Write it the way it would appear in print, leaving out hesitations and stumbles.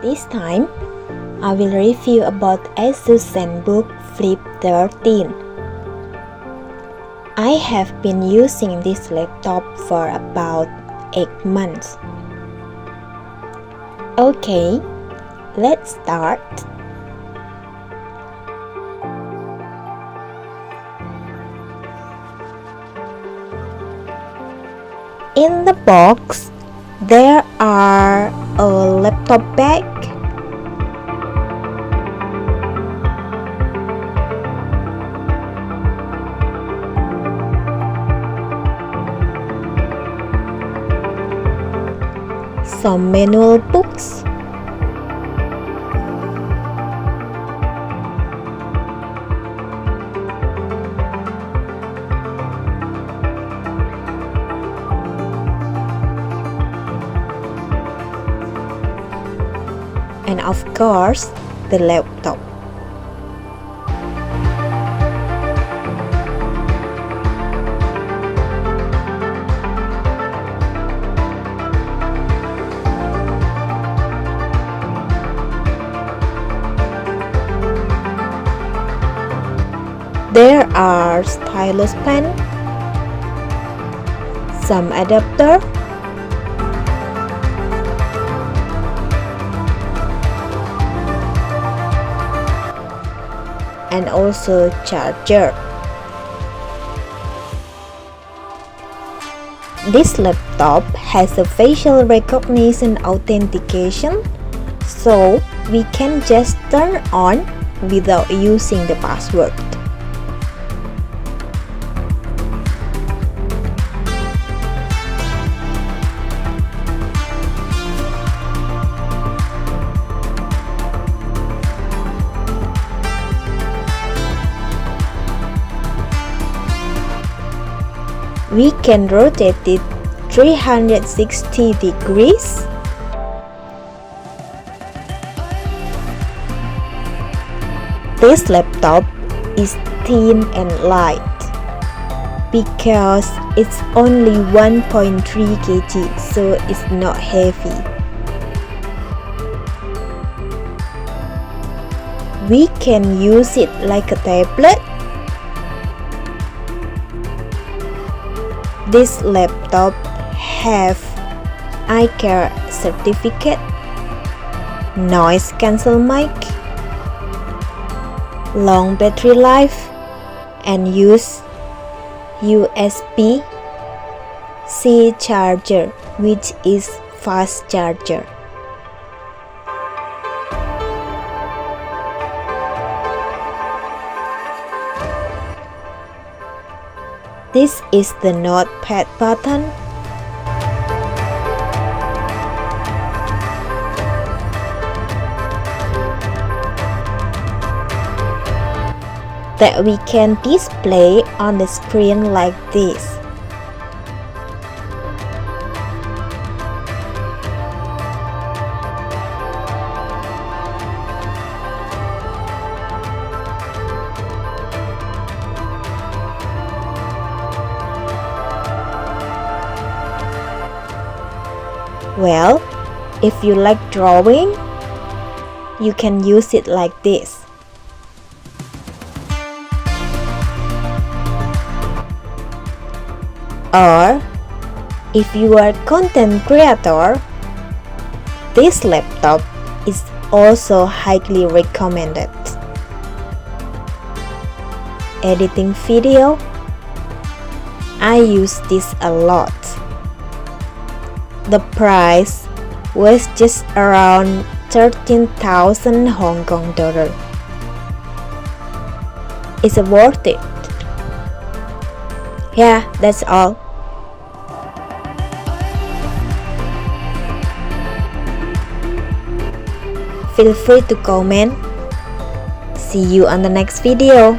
This time, I will review about Asus Zenbook Flip13. I have been using this laptop for about 8 months. Okay, let's start. In the box, there are a laptop bag, some manual books, and of course, the laptop. There are stylus pen, some adapter, and also charger. This laptop has a facial recognition authentication, so we can just turn on without using the password. We can rotate it 360 degrees. This laptop is thin and light because it's only 1.3 kg, so it's not heavy. We can use it like a tablet. This laptop have eye care certificate, noise cancel mic, long battery life, and use USB-C charger, which is fast charger. This is the notepad button. That we can display on the screen like this. Well, if you like drawing, you can use it like this. Or, if you are a content creator, this laptop is also highly recommended. Editing video, I use this a lot. The price was just around 13,000 Hong Kong dollar. It's worth it. Yeah, that's all. Feel free to comment. See you on the next video.